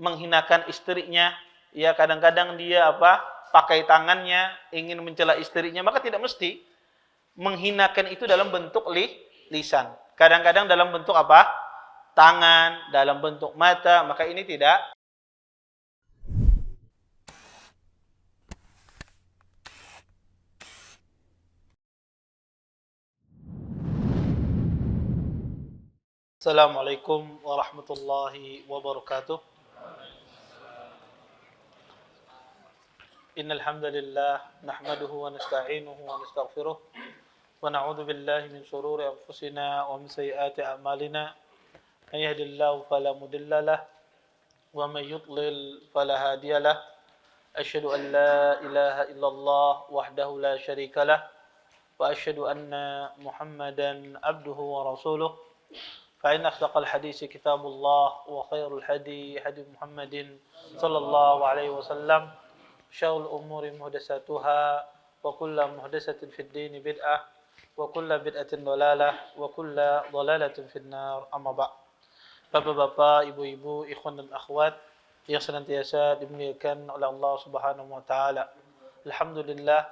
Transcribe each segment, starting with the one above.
menghinakan istrinya, ya kadang-kadang dia pakai tangannya ingin mencela istrinya, maka tidak mesti menghinakan itu dalam bentuk lisan. Kadang-kadang dalam bentuk tangan, dalam bentuk mata, maka ini tidak. Assalamualaikum warahmatullahi wabarakatuh. Innal hamdalillah nahmaduhu wa nasta'inuhu wa nastaghfiruh wa na'udzu billahi min shururi anfusina wa min sayyiati a'malina. May yahdihillahu fala mudilla lahu wa may yudlil fala hadiya lahu. Asyhadu an la ilaha illallah wahdahu la syarika lahu wa asyhadu anna Muhammadan abduhu wa rasuluh. فإن أصدق الحديث كتاب الله وخير الهدي هدي محمد صلى الله عليه وسلم شر الأمور محدثاتها وكل محدثة في الدين بدعة وكل بدعة ضلالة وكل ضلالة في النار أما بعد. Bapak-bapak, ibu-ibu, ikhwan dan akhwat yang senantiasa dimuliakan oleh Allah Subhanahu wa taala. Alhamdulillah,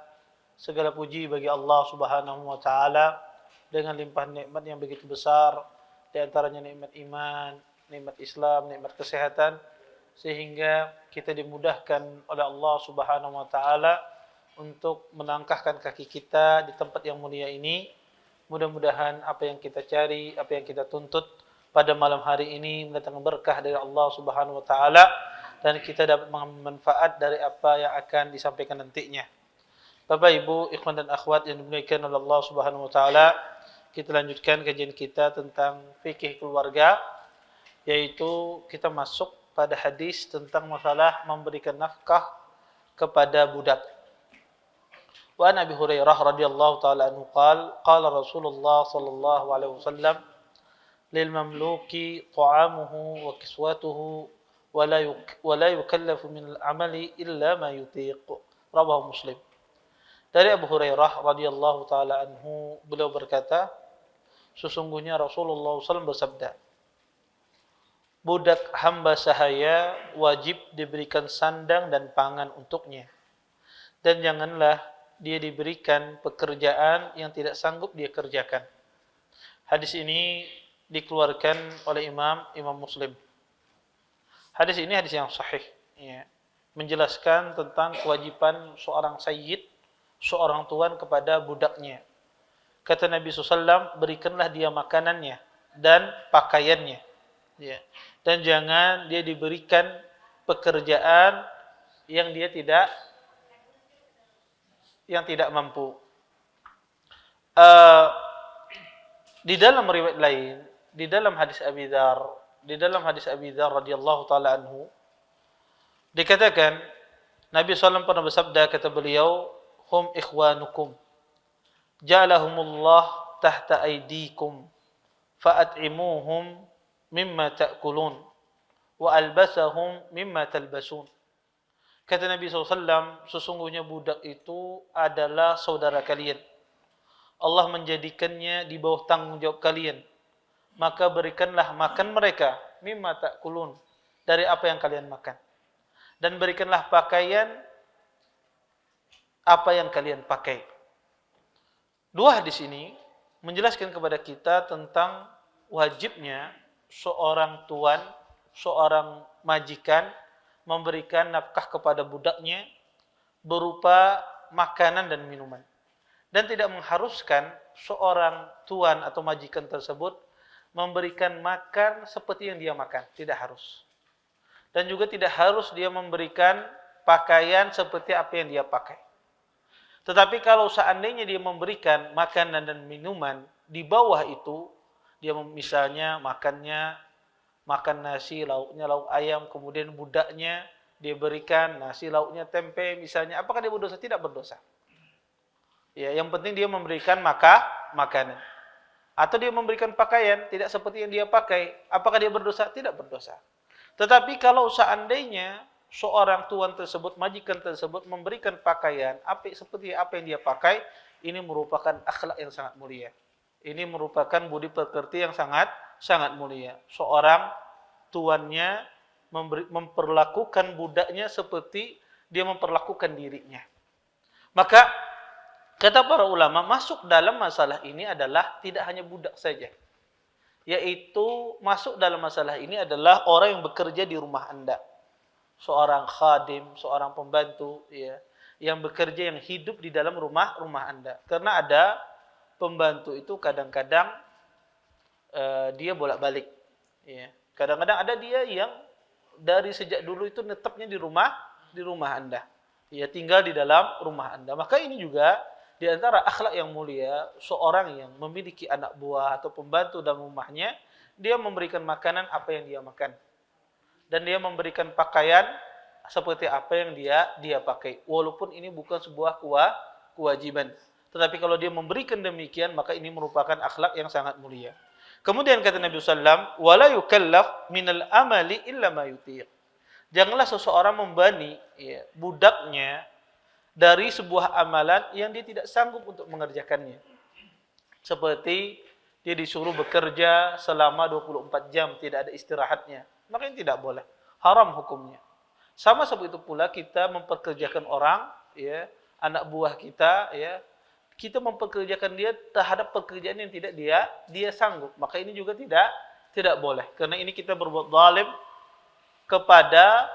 segala puji bagi Allah Subhanahu wa taala dengan limpahan nikmat yang begitu besar. Di antaranya nikmat iman, nikmat Islam, nikmat kesehatan, sehingga kita dimudahkan oleh Allah Subhanahu wa taala untuk melangkahkan kaki kita di tempat yang mulia ini. Mudah-mudahan apa yang kita cari, apa yang kita tuntut pada malam hari ini mendatangkan berkah dari Allah Subhanahu wa taala dan kita dapat mengambil manfaat dari apa yang akan disampaikan nantinya. Bapak, Ibu, ikhwan dan akhwat yang dimuliakan oleh Allah Subhanahu wa taala, kita lanjutkan kajian kita tentang fikih keluarga, yaitu kita masuk pada hadis tentang masalah memberikan nafkah kepada budak. Wa an Abi Hurairah radhiyallahu taala anhu qala Rasulullah sallallahu alaihi wasallam lil mamluki ta'amuhu wa kiswatuhu wa la yukallafu min al-amali illa ma yutiq. Rawahu Muslim. Dari Abu Hurairah radhiyallahu taala anhu, beliau berkata, sesungguhnya Rasulullah SAW bersabda, budak hamba sahaya wajib diberikan sandang dan pangan untuknya, dan janganlah dia diberikan pekerjaan yang tidak sanggup dia kerjakan. Hadis ini dikeluarkan oleh Imam Muslim. Hadis ini hadis yang sahih, ya, menjelaskan tentang kewajiban seorang sayyid, seorang tuan kepada budaknya. Kata Nabi SAW, berikanlah dia makanannya dan pakaiannya, ya. Dan jangan dia diberikan pekerjaan yang dia tidak mampu. Di dalam riwayat lain, di dalam hadis Abi Dzar radhiyallahu taala anhu, dikatakan Nabi SAW pernah bersabda, kata beliau, hum ikhwanukum ja'alahumullah tahta aydikum fa'at'imuhum mimma ta'kulun wa albasahum mimma talbasun. Kata Nabi SAW, sesungguhnya budak itu adalah saudara kalian. Allah menjadikannya di bawah tanggung jawab kalian. Maka berikanlah makan mereka mimma ta'kulun, dari apa yang kalian makan. Dan berikanlah pakaian apa yang kalian pakai. Dua hadis ini menjelaskan kepada kita tentang wajibnya seorang tuan, seorang majikan memberikan nafkah kepada budaknya berupa makanan dan minuman. Dan tidak mengharuskan seorang tuan atau majikan tersebut memberikan makan seperti yang dia makan, tidak harus. Dan juga tidak harus dia memberikan pakaian seperti apa yang dia pakai. Tetapi kalau seandainya dia memberikan makanan dan minuman di bawah itu, dia misalnya makan nasi, lauknya lauk ayam, kemudian budaknya dia berikan nasi, lauknya tempe misalnya, apakah dia berdosa? Tidak berdosa. Ya, yang penting dia memberikan makanan. Atau dia memberikan pakaian tidak seperti yang dia pakai, apakah dia berdosa? Tidak berdosa. Tetapi kalau seandainya seorang tuan tersebut, majikan tersebut memberikan pakaian seperti apa yang dia pakai, ini merupakan akhlak yang sangat mulia. Ini merupakan budi pekerti yang sangat mulia. Seorang tuannya memperlakukan budaknya seperti dia memperlakukan dirinya. Maka kata para ulama, masuk dalam masalah ini adalah tidak hanya budak saja. Yaitu masuk dalam masalah ini adalah orang yang bekerja di rumah Anda. Seorang khadim, seorang pembantu, ya, yang bekerja, yang hidup di dalam rumah Anda. Karena ada pembantu itu kadang-kadang dia bolak-balik. Ya. Kadang-kadang ada dia yang dari sejak dulu itu netapnya di rumah Anda. Ya, tinggal di dalam rumah Anda. Maka ini juga di antara akhlak yang mulia, seorang yang memiliki anak buah atau pembantu dalam rumahnya, dia memberikan makanan apa yang dia makan. Dan dia memberikan pakaian seperti apa yang dia pakai. Walaupun ini bukan sebuah kewajiban. Tetapi kalau dia memberikan demikian, maka ini merupakan akhlak yang sangat mulia. Kemudian kata Nabi SAW, وَلَا يُكَلَّفْ مِنَ الْأَمَلِ إِلَّا مَا يُطِيقُ. Janganlah seseorang membani budaknya dari sebuah amalan yang dia tidak sanggup untuk mengerjakannya. Seperti dia disuruh bekerja selama 24 jam, tidak ada istirahatnya. Maka ini tidak boleh. Haram hukumnya. Sama seperti itu pula kita memperkerjakan orang, ya, anak buah kita, ya, kita memperkerjakan dia terhadap pekerjaan yang tidak dia sanggup. Maka ini juga tidak boleh. Karena ini kita berbuat zalim kepada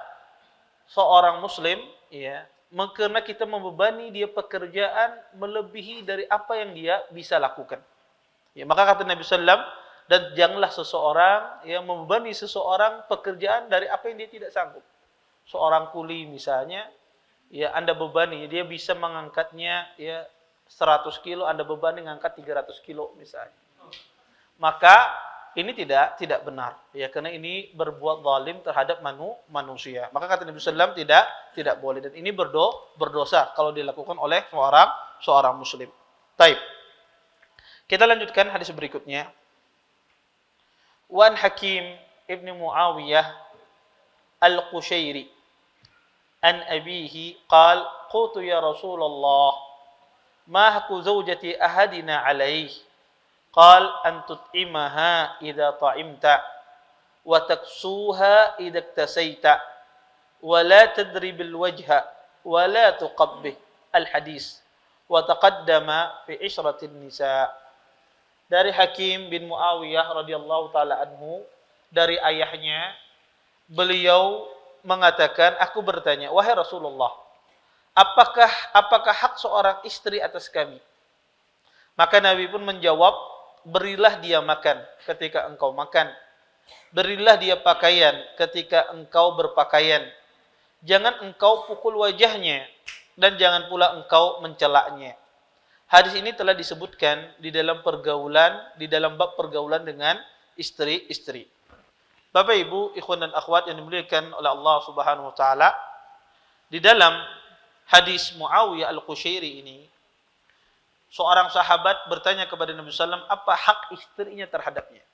seorang muslim, ya, karena kita membebani dia pekerjaan melebihi dari apa yang dia bisa lakukan. Ya, maka kata Nabi SAW, dan janganlah seseorang yang membebani seseorang pekerjaan dari apa yang dia tidak sanggup. Seorang kuli misalnya, ya, Anda bebani, dia bisa mengangkatnya, ya, 100 kilo, Anda bebani mengangkat 300 kilo misalnya. Maka ini tidak benar, ya, karena ini berbuat zalim terhadap manusia. Maka kata Nabi SAW tidak boleh, dan ini berdosa kalau dilakukan oleh seorang muslim. Taib. Kita lanjutkan hadis berikutnya. Wan Hakim ibn Muawiyah al-Qushairi an abihi qal qultu ya Rasulullah ma haqqu zawjati ahadina alayhi qal an tut'imaha idza ta'imta wa taksuha idza iktasaita wa la tadribil wajha wa la tuqabbih al-hadis wa taqaddama fi ishratin nisa. Dari Hakim bin Muawiyah radhiyallahu taala anhu, dari ayahnya, beliau mengatakan, aku bertanya, wahai Rasulullah, apakah hak seorang istri atas kami? Maka Nabi pun menjawab, berilah dia makan ketika engkau makan, berilah dia pakaian ketika engkau berpakaian, jangan engkau pukul wajahnya, dan jangan pula engkau mencelaknya. Hadis ini telah disebutkan di dalam bab pergaulan dengan istri-istri. Bapak Ibu, ikhwan dan akhwat yang dimuliakan oleh Allah Subhanahu wa taala, di dalam hadis Muawiyah al-Qushairi ini, seorang sahabat bertanya kepada Nabi SAW, apa hak istrinya terhadapnya?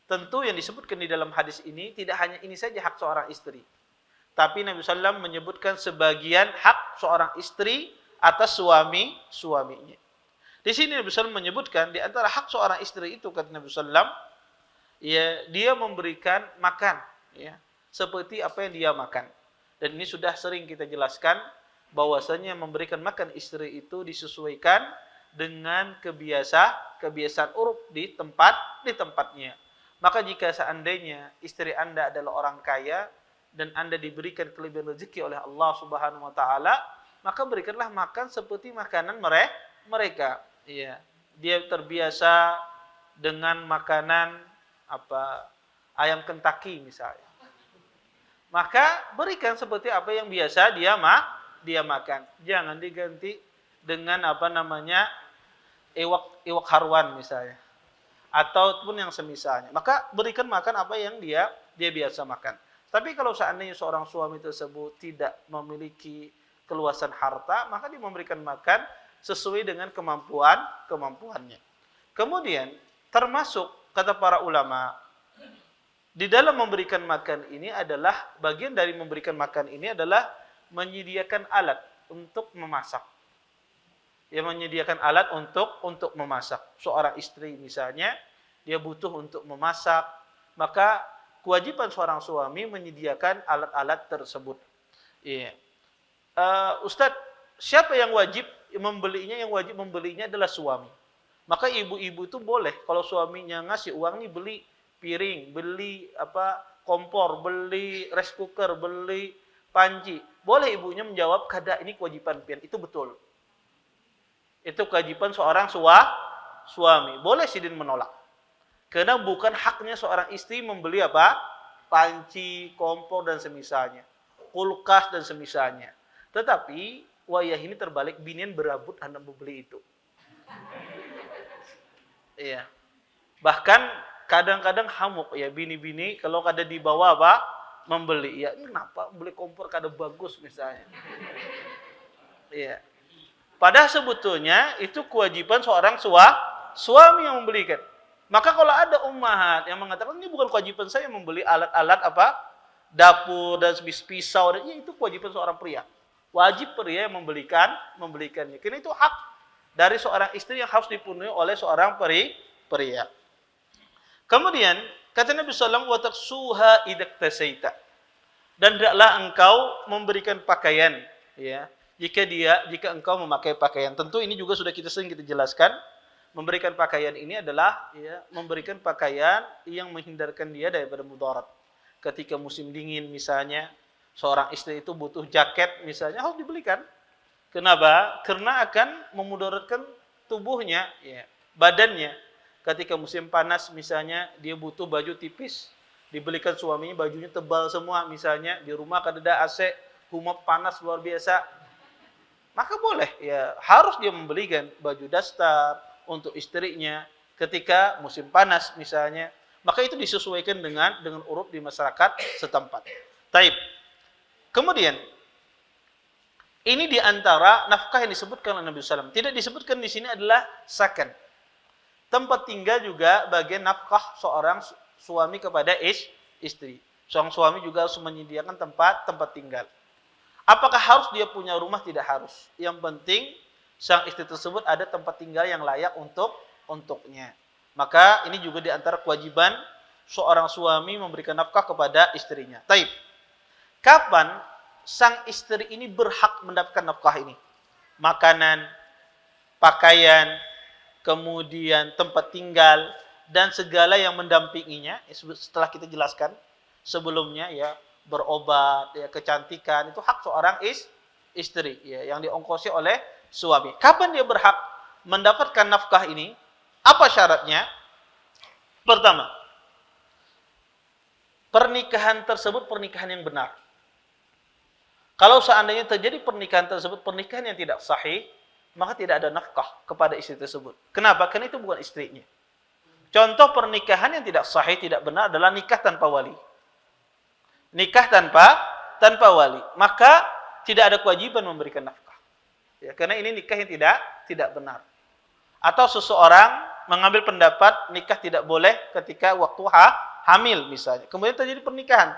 Tentu yang disebutkan di dalam hadis ini tidak hanya ini saja hak seorang istri, tapi Nabi SAW menyebutkan sebagian hak seorang istri atas suaminya. Di sini Nabi SAW menyebutkan di antara hak seorang istri itu, kata Nabi SAW, ya, dia memberikan makan, ya, seperti apa yang dia makan. Dan ini sudah sering kita jelaskan bahwasanya memberikan makan istri itu disesuaikan dengan kebiasaan uruf di tempatnya. Maka jika seandainya istri Anda adalah orang kaya dan Anda diberikan kelebihan rezeki oleh Allah Subhanahu wa taala, maka berikanlah makan seperti makanan mereka. Ya, dia terbiasa dengan makanan ayam Kentucky misalnya. Maka berikan seperti apa yang biasa dia makan. Jangan diganti dengan iwak harwan misalnya, ataupun yang semisalnya. Maka berikan makan apa yang dia biasa makan. Tapi kalau seandainya seorang suami tersebut tidak memiliki keluasan harta, maka dia memberikan makan sesuai dengan kemampuannya. Kemudian termasuk kata para ulama, di dalam memberikan makan ini adalah bagian dari memberikan makan ini adalah menyediakan alat untuk memasak. Ya, menyediakan alat untuk memasak. Seorang istri misalnya dia butuh untuk memasak, maka kewajiban seorang suami menyediakan alat-alat tersebut. Iya. Ustadz, siapa yang wajib membelinya? Yang wajib membelinya adalah suami. Maka ibu-ibu itu boleh kalau suaminya ngasih uang nih, beli piring, beli kompor, beli rice cooker, beli panci. Boleh ibunya menjawab, kada ini kewajiban pian. Itu betul. Itu kewajiban seorang suami. Boleh sidin menolak. Karena bukan haknya seorang istri membeli panci, kompor dan semisalnya. Kulkas dan semisalnya. Tetapi wayah ini terbalik, binian berabut hendak membeli itu. Iya. Bahkan kadang-kadang hamuk ya bini-bini kalau kada dibawa membeli. Ya, kenapa beli kompor kada bagus misalnya. Iya. Padahal sebetulnya itu kewajiban seorang suami yang membelikan. Maka kalau ada ummahat yang mengatakan ini bukan kewajiban saya membeli alat-alat dapur dan pisau, dan itu kewajiban seorang pria. Wajib pria yang membelikannya. Karena itu hak dari seorang istri yang harus dipenuhi oleh seorang pria. Kemudian kata Nabi sallallahu alaihi wasallam, wa taksuha idaktasaita. Dan hendaklah engkau memberikan pakaian, ya. Jika engkau memakai pakaian. Tentu ini juga sudah sering kita jelaskan. Memberikan pakaian ini adalah memberikan pakaian yang menghindarkan dia daripada mudarat. Ketika musim dingin misalnya, seorang istri itu butuh jaket misalnya, harus dibelikan. Kenapa? Karena akan memudaratkan tubuhnya, badannya. Ketika musim panas misalnya, dia butuh baju tipis, dibelikan suaminya bajunya tebal semua misalnya, di rumah kada ada AC, humap panas luar biasa. Maka boleh, harus dia membelikan baju dasar untuk istrinya ketika musim panas misalnya. Maka itu disesuaikan dengan uruf di masyarakat setempat. Taib. Kemudian ini diantara nafkah yang disebutkan oleh Nabi SAW. Tidak disebutkan di sini adalah sakan. Tempat tinggal juga bagian nafkah seorang suami kepada istri. Seorang suami juga harus menyediakan tempat tinggal. Apakah harus dia punya rumah? Tidak harus. Yang penting sang istri tersebut ada tempat tinggal yang layak untuknya. Maka ini juga di antara kewajiban seorang suami memberikan nafkah kepada istrinya. Taib. Kapan sang istri ini berhak mendapatkan nafkah ini? Makanan, pakaian, kemudian tempat tinggal, dan segala yang mendampinginya. Setelah kita jelaskan sebelumnya, berobat, kecantikan, itu hak seorang istri, yang diongkosi oleh suami. Kapan dia berhak mendapatkan nafkah ini? Apa syaratnya? Pertama, pernikahan tersebut pernikahan yang benar. Kalau seandainya terjadi pernikahan tersebut pernikahan yang tidak sahih, maka tidak ada nafkah kepada istri tersebut. Kenapa? Karena itu bukan istrinya. Contoh pernikahan yang tidak sahih, tidak benar adalah nikah tanpa wali. Nikah tanpa wali. Maka tidak ada kewajiban memberikan nafkah. Karena ini nikah yang tidak benar. Atau seseorang mengambil pendapat nikah tidak boleh ketika waktu hamil misalnya. Kemudian terjadi pernikahan.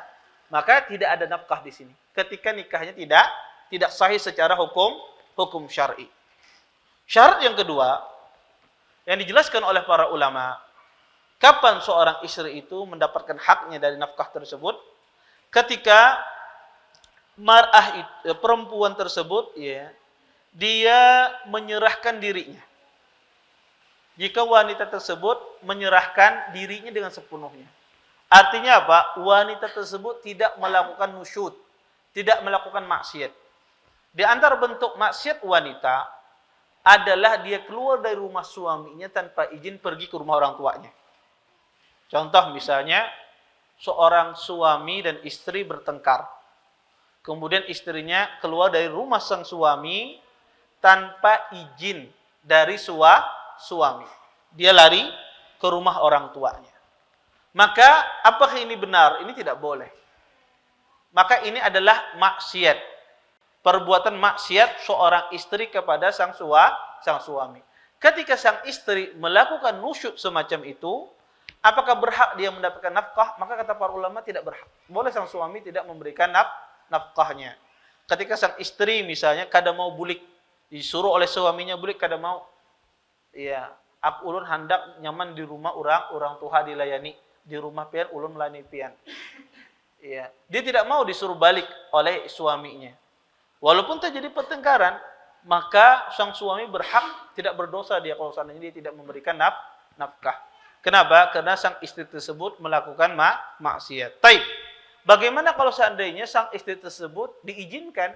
Maka tidak ada nafkah di sini. Ketika nikahnya tidak sahih secara hukum syar'i. Syarat yang kedua yang dijelaskan oleh para ulama, kapan seorang istri itu mendapatkan haknya dari nafkah tersebut? Ketika perempuan tersebut dia menyerahkan dirinya. Jika wanita tersebut menyerahkan dirinya dengan sepenuhnya. Artinya apa? Wanita tersebut tidak melakukan nusyud, tidak melakukan maksiat. Di antara bentuk maksiat wanita adalah dia keluar dari rumah suaminya tanpa izin pergi ke rumah orang tuanya. Contoh misalnya, seorang suami dan istri bertengkar. Kemudian istrinya keluar dari rumah sang suami tanpa izin dari suami. Dia lari ke rumah orang tuanya. Maka apakah ini benar? Ini tidak boleh. Maka ini adalah maksiat. Perbuatan maksiat seorang istri kepada sang suami. Ketika sang istri melakukan nusyud semacam itu, apakah berhak dia mendapatkan nafkah? Maka kata para ulama tidak berhak. Boleh sang suami tidak memberikan nafkahnya. Ketika sang istri misalnya kada mau bulik, disuruh oleh suaminya bulik, kada mau. Aku ulun hendak nyaman di rumah orang tua dilayani. Di rumah pian ulun melani pian. Iya, dia tidak mau disuruh balik oleh suaminya. Walaupun terjadi pertengkaran, maka sang suami berhak tidak berdosa dia kalau seandainya dia tidak memberikan nafkah. Kenapa? Karena sang istri tersebut melakukan maksiat. Taib. Bagaimana kalau seandainya sang istri tersebut diizinkan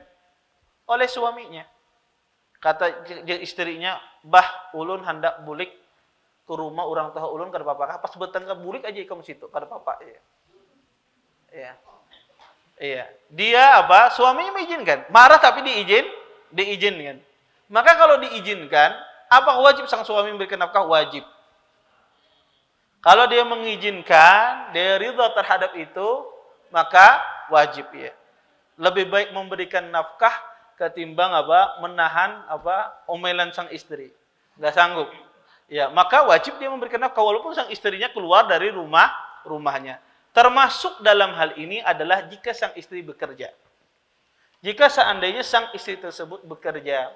oleh suaminya? Kata istrinya, bah ulun hendak bulik ke rumah orang tua ulun kada apa-apa. Pas bertengkar bulik aja kamu situ kada apa-apa. Iya. Iya. Dia apa? Suaminya mengizinkan. Marah tapi diizinkan. Maka kalau diizinkan, apa wajib sang suami memberikan nafkah? Wajib. Kalau dia mengizinkan, dia ridha terhadap itu, maka wajib ya. Lebih baik memberikan nafkah ketimbang apa? Menahan apa? Omelan sang istri. Enggak sanggup. Ya, maka wajib dia memberikan nafkah walaupun sang istrinya keluar dari rumahnya. Termasuk dalam hal ini adalah jika sang istri bekerja. Jika seandainya sang istri tersebut bekerja,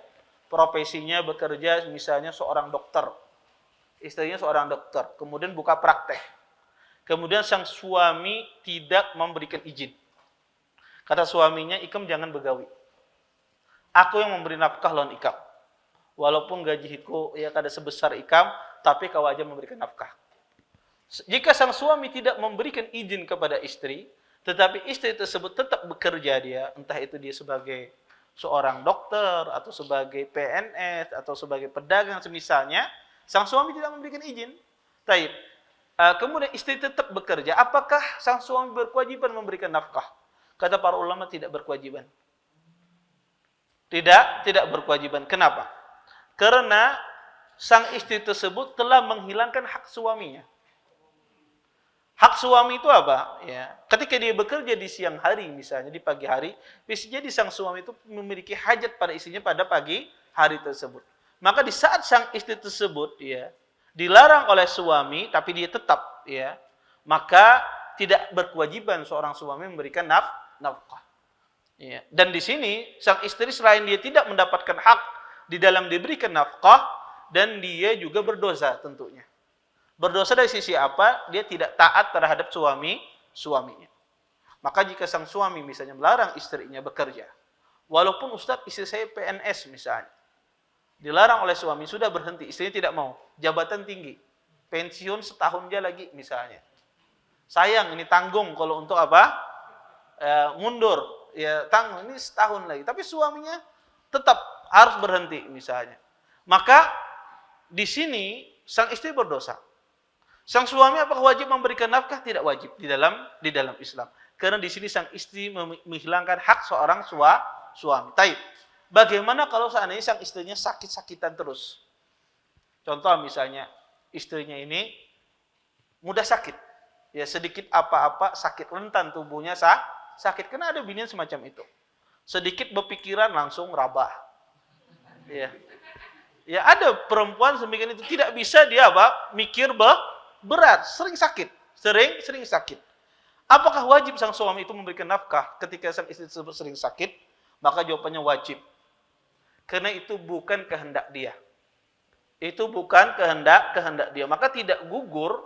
profesinya bekerja misalnya seorang dokter, istrinya seorang dokter, kemudian buka praktek. Kemudian sang suami tidak memberikan izin. Kata suaminya, ikam jangan begawi. Aku yang memberi nafkah lawan ikam. Walaupun gajiku ya kada sebesar ikam, tapi kau aja memberikan nafkah. Jika sang suami tidak memberikan izin kepada istri, tetapi istri tersebut tetap bekerja dia, entah itu dia sebagai seorang dokter, atau sebagai PNS, atau sebagai pedagang semisalnya, sang suami tidak memberikan izin. Taib. Kemudian istri tetap bekerja, apakah sang suami berkewajiban memberikan nafkah? Kata para ulama tidak berkewajiban. Tidak berkewajiban. Kenapa? Karena sang istri tersebut telah menghilangkan hak suaminya. Hak suami itu apa? Ya, ketika dia bekerja di siang hari misalnya, di pagi hari, bisa jadi sang suami itu memiliki hajat pada istrinya pada pagi hari tersebut. Maka di saat sang istri tersebut ya dilarang oleh suami, tapi dia tetap ya, maka tidak berkewajiban seorang suami memberikan nafkah. Ya. Dan di sini sang istri selain dia tidak mendapatkan hak di dalam diberikan nafkah, dan dia juga berdosa tentunya. Berdosa dari sisi apa? Dia tidak taat terhadap suaminya. Maka jika sang suami misalnya melarang istrinya bekerja, walaupun Ustadz istri saya PNS misalnya, dilarang oleh suami, sudah berhenti, istrinya tidak mau, jabatan tinggi, pensiun setahun aja lagi misalnya. Sayang ini tanggung kalau untuk apa? Mundur, ya tanggung ini setahun lagi, tapi suaminya tetap harus berhenti misalnya. Maka di sini sang istri berdosa. Sang suami apakah wajib memberikan nafkah? Tidak wajib di dalam Islam. Karena di sini sang istri menghilangkan hak seorang suami. Taib. Bagaimana kalau seandainya sang istrinya sakit-sakitan terus? Contoh misalnya istrinya ini mudah sakit. Ya sedikit apa-apa sakit, rentan tubuhnya sakit. Karena ada binian semacam itu. Sedikit berpikiran langsung rabah. Ya. Ya ada perempuan semikian itu tidak bisa dia mikir berat, sering sakit. Apakah wajib sang suami itu memberikan nafkah ketika sang istri tersebut sering sakit? Maka jawabannya wajib. Karena itu bukan kehendak dia. Itu bukan kehendak dia. Maka tidak gugur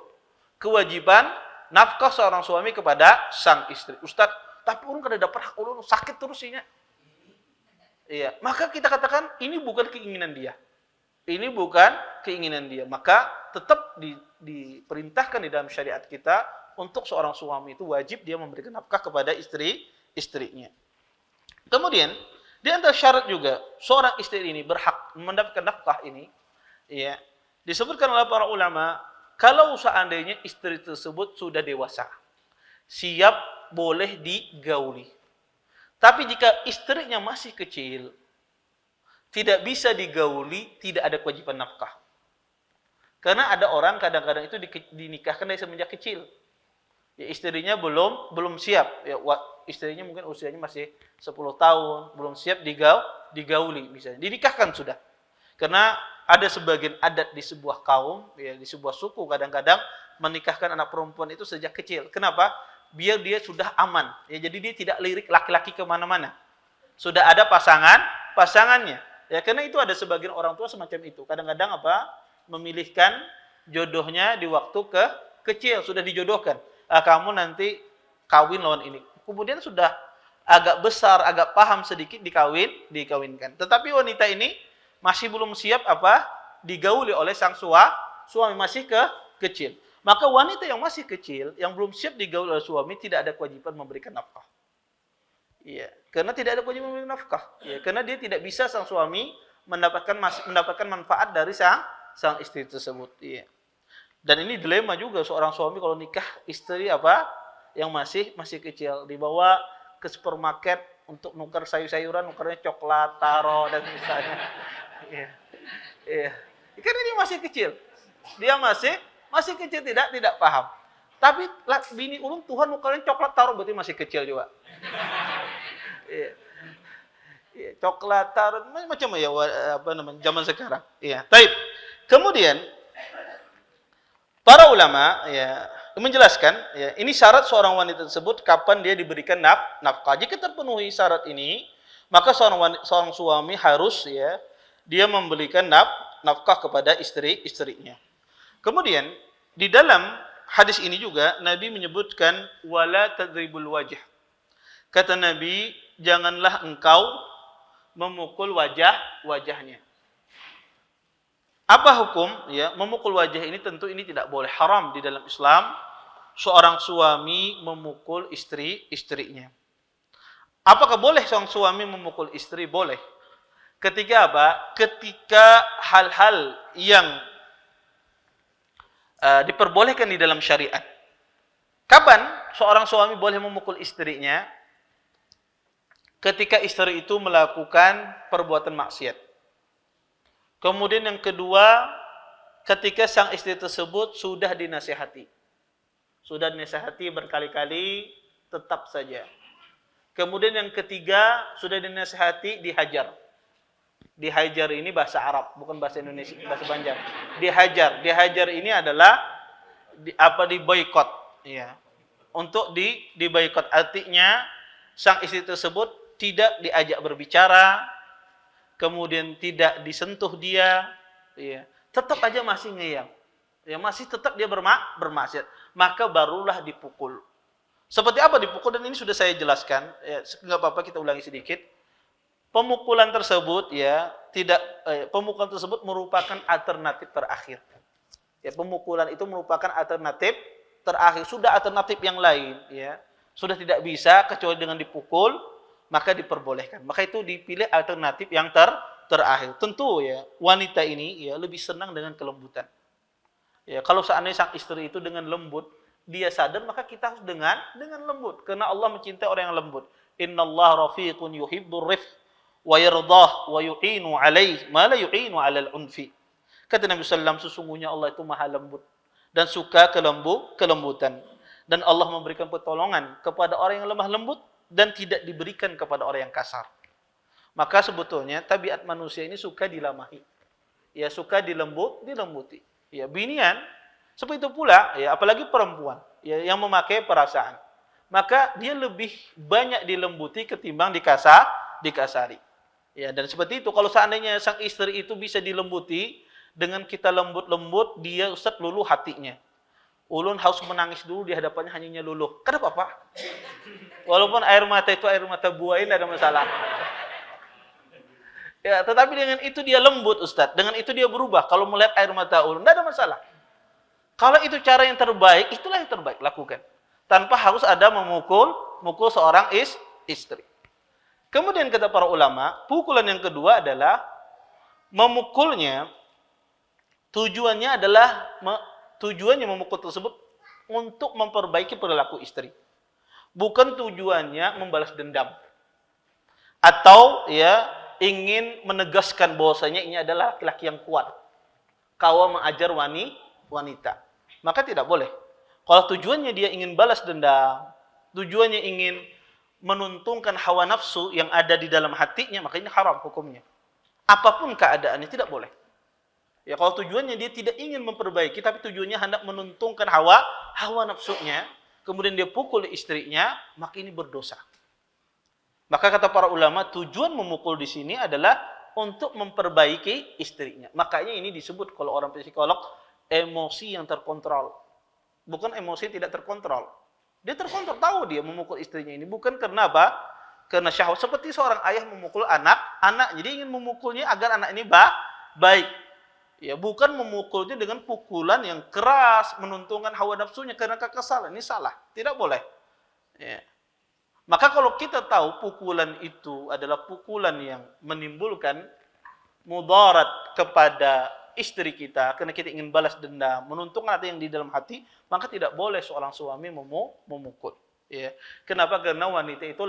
kewajiban nafkah seorang suami kepada sang istri. Ustadz, tapi ulun kada dapat hak ulun, sakit terusnya. Iya, maka kita katakan ini bukan keinginan dia. Ini bukan keinginan dia. Maka tetap diperintahkan di dalam syariat kita untuk seorang suami itu wajib dia memberikan nafkah kepada istrinya. Kemudian di antara syarat juga seorang istri ini berhak mendapatkan nafkah ini, ya disebutkan oleh para ulama kalau seandainya istri tersebut sudah dewasa, siap boleh digauli. Tapi jika istrinya masih kecil, tidak bisa digauli, tidak ada kewajiban nafkah. Karena ada orang kadang-kadang itu dinikahkan dari semenjak kecil. Ya istrinya belum siap. Ya istrinya mungkin usianya masih 10 tahun, belum siap digauli misalnya. Dinikahkan sudah. Karena ada sebagian adat di sebuah kaum, ya di sebuah suku kadang-kadang menikahkan anak perempuan itu sejak kecil. Kenapa? Biar dia sudah aman. Ya jadi dia tidak lirik laki-laki kemana-mana. Sudah ada pasangannya. Ya karena itu ada sebagian orang tua semacam itu. Kadang-kadang memilihkan jodohnya di waktu kecil sudah dijodohkan. kamu nanti kawin lawan ini. Kemudian sudah agak besar, agak paham sedikit dikawinkan. Tetapi wanita ini masih belum siap digauli oleh sang suami masih kecil. Maka wanita yang masih kecil, yang belum siap digauli oleh suami tidak ada kewajiban memberikan nafkah. Iya, karena tidak ada kewajiban memberikan nafkah. Iya, karena dia tidak bisa sang suami mendapatkan manfaat dari sang istri tersebut. Iya. Dan ini dilema juga seorang suami kalau nikah istri yang masih kecil, dibawa ke supermarket untuk nukar sayur-sayuran, nukarnya coklat, taro dan misalnya. Iya. Iya. Karena dia masih kecil. Dia masih kecil tidak paham. Tapi bini ulun Tuhan nukarnya coklat taro berarti masih kecil juga. Iya. Iya, coklat taro macam ya zaman sekarang. Iya. Baik. Kemudian para ulama ya menjelaskan ya ini syarat seorang wanita tersebut kapan dia diberikan nafkah. Jika terpenuhi syarat ini, maka seorang suami harus ya dia memberikan nafkah kepada istrinya. Kemudian di dalam hadis ini juga Nabi menyebutkan wala tadribul wajh. Kata Nabi, janganlah engkau memukul wajahnya. Apa hukum ya memukul wajah ini? Tentu ini tidak boleh, haram di dalam Islam seorang suami memukul istrinya. Apakah boleh seorang suami memukul istri? Boleh. Ketika ketika hal-hal yang diperbolehkan di dalam syariat. Kapan seorang suami boleh memukul istrinya? Ketika istri itu melakukan perbuatan maksiat. Kemudian yang kedua, ketika sang istri tersebut sudah dinasihati. Sudah dinasihati berkali-kali, tetap saja. Kemudian yang ketiga, sudah dinasihati, dihajar. Dihajar ini bahasa Arab, bukan bahasa Indonesia, bahasa Banjar. Dihajar. Dihajar ini adalah diboikot, ya. Untuk diboikot artinya sang istri tersebut tidak diajak berbicara, kemudian tidak disentuh dia, ya. Tetap aja masih ngeyang. Ya, masih tetap dia bermaksiat, maka barulah dipukul. Seperti apa dipukul, dan ini sudah saya jelaskan, ya, enggak apa-apa kita ulangi sedikit. Pemukulan tersebut ya pemukulan tersebut merupakan alternatif terakhir. Ya, pemukulan itu merupakan alternatif terakhir. Sudah alternatif yang lain ya sudah tidak bisa kecuali dengan dipukul, maka diperbolehkan. Maka itu dipilih alternatif yang terakhir. Tentu ya wanita ini ya lebih senang dengan kelembutan. Ya, kalau seandainya sang istri itu dengan lembut, dia sadar, maka kita harus dengan lembut. Karena Allah mencintai orang yang lembut. Innallaha rafiqun yuhibbur rifq wa yardah wa yu'inu alaih ma la yu'inu 'alal unfi. Kata Nabi sallallahu alaihi wasallam, sesungguhnya Allah itu maha lembut dan suka kelembutan. Dan Allah memberikan pertolongan kepada orang yang lemah lembut dan tidak diberikan kepada orang yang kasar. Maka sebetulnya tabiat manusia ini suka dilamahi. Ya, suka dilembuti. Ya, binian seperti itu pula ya, apalagi perempuan ya yang memakai perasaan. Maka dia lebih banyak dilembuti ketimbang dikasari. Ya, dan seperti itu kalau seandainya sang istri itu bisa dilembuti dengan kita lembut-lembut, dia Ustaz luluh hatinya. Ulun harus menangis dulu di hadapannya hanya luluh. Kenapa, Pak? Walaupun air mata itu air mata buah, tidak ada masalah. Ya, tetapi dengan itu dia lembut, Ustaz. Dengan itu dia berubah. Kalau melihat air mata ulun, tidak ada masalah. Kalau itu cara yang terbaik, itulah yang terbaik, lakukan. Tanpa harus ada memukul seorang istri. Kemudian kata para ulama, pukulan yang kedua adalah memukulnya, tujuannya memukul tersebut untuk memperbaiki perilaku istri. Bukan tujuannya membalas dendam. Atau ya ingin menegaskan bahwasanya ini adalah laki-laki yang kuat. Kau mengajar wanita. Maka tidak boleh. Kalau tujuannya dia ingin balas dendam, tujuannya ingin menuntungkan hawa nafsu yang ada di dalam hatinya, maka ini haram hukumnya. Apapun keadaannya tidak boleh. Ya, kalau tujuannya dia tidak ingin memperbaiki, tapi tujuannya hendak menuntungkan hawa nafsunya, kemudian dia pukul istrinya, maka ini berdosa. Maka kata para ulama, tujuan memukul di sini adalah untuk memperbaiki istrinya. Makanya ini disebut kalau orang psikolog emosi yang terkontrol. Bukan emosi tidak terkontrol. Dia terkontrol, tahu dia memukul istrinya ini bukan karena apa? Karena syahwat. Seperti seorang ayah memukul anaknya. Dia ingin memukulnya agar anak ini baik. Ya, bukan memukulnya dengan pukulan yang keras, menuntungkan hawa nafsunya karena kekesalan. Ini salah, tidak boleh. Ya. Maka kalau kita tahu pukulan itu adalah pukulan yang menimbulkan mudarat kepada istri kita, karena kita ingin balas dendam, menuntungkan hati yang di dalam hati, maka tidak boleh seorang suami memukul. Ya. Kenapa? Karena wanita itu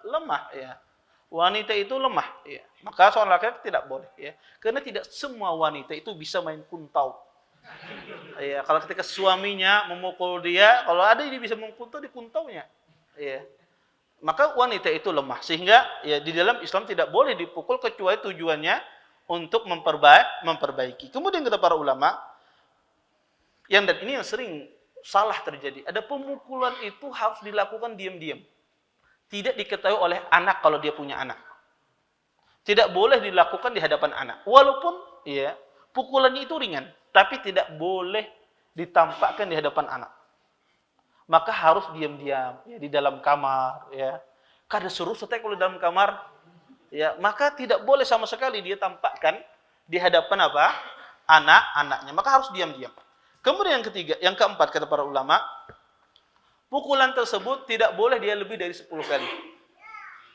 lemah. Ya. Wanita itu lemah. Ya. Maka seorang laki-laki tidak boleh. Ya. Karena tidak semua wanita itu bisa main kuntau. Ya. Kalau ketika suaminya memukul dia, kalau ada yang bisa memukul di kuntaunya. Ya. Maka wanita itu lemah. Sehingga ya, di dalam Islam tidak boleh dipukul kecuali tujuannya untuk memperbaiki. Kemudian kata para ulama, dan ini yang sering salah terjadi. Ada pemukulan itu harus dilakukan diam-diam. Tidak diketahui oleh anak kalau dia punya anak. Tidak boleh dilakukan di hadapan anak. Walaupun ya pukulannya itu ringan, tapi tidak boleh ditampakkan di hadapan anak. Maka harus diam-diam ya, di dalam kamar ya. Kada suruh setek kalau dalam kamar ya, maka tidak boleh sama sekali dia tampakkan di hadapan apa? Anak-anaknya. Maka harus diam-diam. Kemudian yang keempat kata para ulama, pukulan tersebut tidak boleh dia lebih dari 10 kali.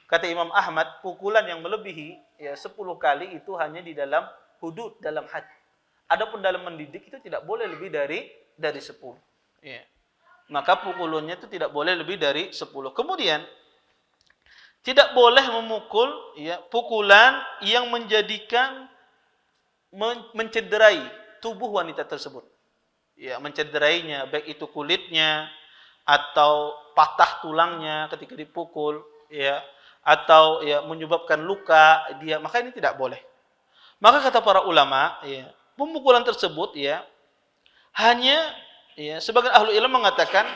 Kata Imam Ahmad, pukulan yang melebihi ya 10 kali itu hanya di dalam hudud, dalam had. Adapun dalam mendidik itu tidak boleh lebih dari 10. Ya. Maka pukulannya itu tidak boleh lebih dari 10. Kemudian tidak boleh memukul ya pukulan yang menjadikan mencederai tubuh wanita tersebut. Ya, mencederainya baik itu kulitnya atau patah tulangnya ketika dipukul ya, atau ya menyebabkan luka dia, maka ini tidak boleh. Maka kata para ulama ya, pemukulan tersebut ya hanya ya, sebagian ahli ilmu mengatakan,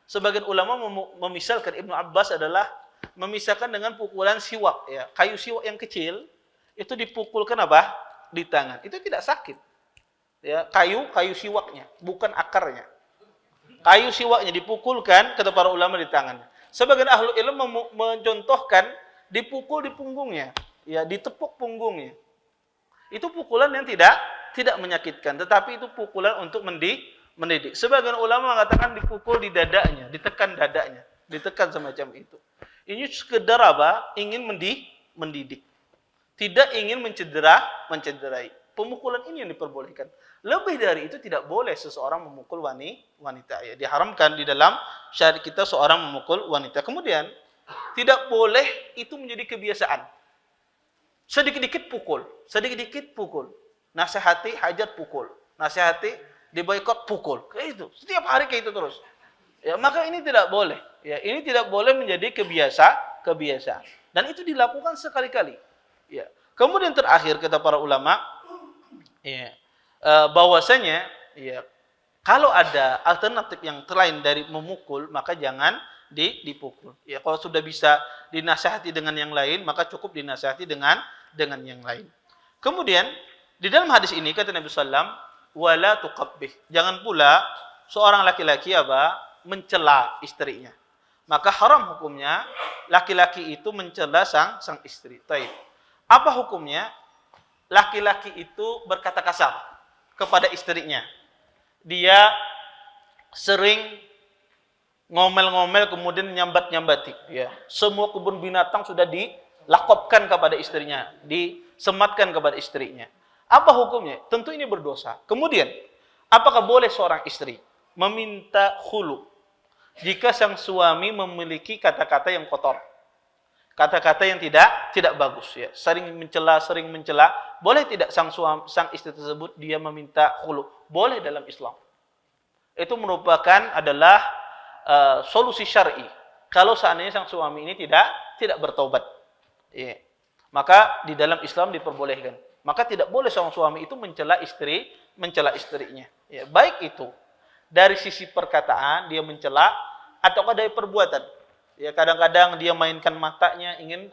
sebagian ulama memisalkan, Ibnu Abbas adalah memisahkan dengan pukulan siwak ya, kayu siwak yang kecil itu dipukulkan apa? Di tangan. Itu tidak sakit. Ya, kayu siwaknya, bukan akarnya. Kayu siwaknya dipukulkan kata para ulama di tangannya. Sebagian ahli ilmu mencontohkan dipukul di punggungnya, ya, ditepuk punggungnya. Itu pukulan yang tidak menyakitkan, tetapi itu pukulan untuk mendidik. Sebagian ulama mengatakan dipukul di dadanya, ditekan dadanya, ditekan semacam itu. Ini sekedar apa? Ingin mendidik. Tidak ingin mencederai. Pemukulan ini yang diperbolehkan. Lebih dari itu tidak boleh seseorang memukul wanita. Ya, diharamkan di dalam syariat kita seorang memukul wanita. Kemudian tidak boleh itu menjadi kebiasaan. Sedikit-dikit pukul. Nasihati hajat pukul. Nasihati diboikot pukul. Kayak itu. Setiap hari kayak itu terus. Ya, maka ini tidak boleh. Ya, ini tidak boleh menjadi kebiasaan. Dan itu dilakukan sekali-kali. Ya. Kemudian terakhir kata para ulama, ya, bahwasanya ya, kalau ada alternatif yang lain dari memukul, maka jangan dipukul. Ya, kalau sudah bisa dinasihati dengan yang lain, maka cukup dinasihati dengan yang lain. Kemudian di dalam hadis ini kata Nabi sallam, wala tuqabbih. Jangan pula seorang laki-laki mencela istrinya. Maka haram hukumnya laki-laki itu mencela sang istri. Taib. Apa hukumnya? Laki-laki itu berkata kasar kepada istrinya. Dia sering ngomel-ngomel kemudian nyambat-nyambati. Ya. Semua kebun binatang sudah dilakopkan kepada istrinya, disematkan kepada istrinya. Apa hukumnya? Tentu ini berdosa. Kemudian, apakah boleh seorang istri meminta khulu jika sang suami memiliki kata-kata yang kotor? Kata-kata yang tidak bagus ya. Sering mencela, boleh tidak sang istri tersebut dia meminta khulu? Boleh dalam Islam. Itu merupakan adalah solusi syar'i. Kalau seandainya sang suami ini tidak bertobat. Ya. Maka di dalam Islam diperbolehkan. Maka tidak boleh seorang suami itu mencela istrinya. Ya, baik itu dari sisi perkataan dia mencela ataukah dari perbuatan. Ya, kadang-kadang dia mainkan matanya, ingin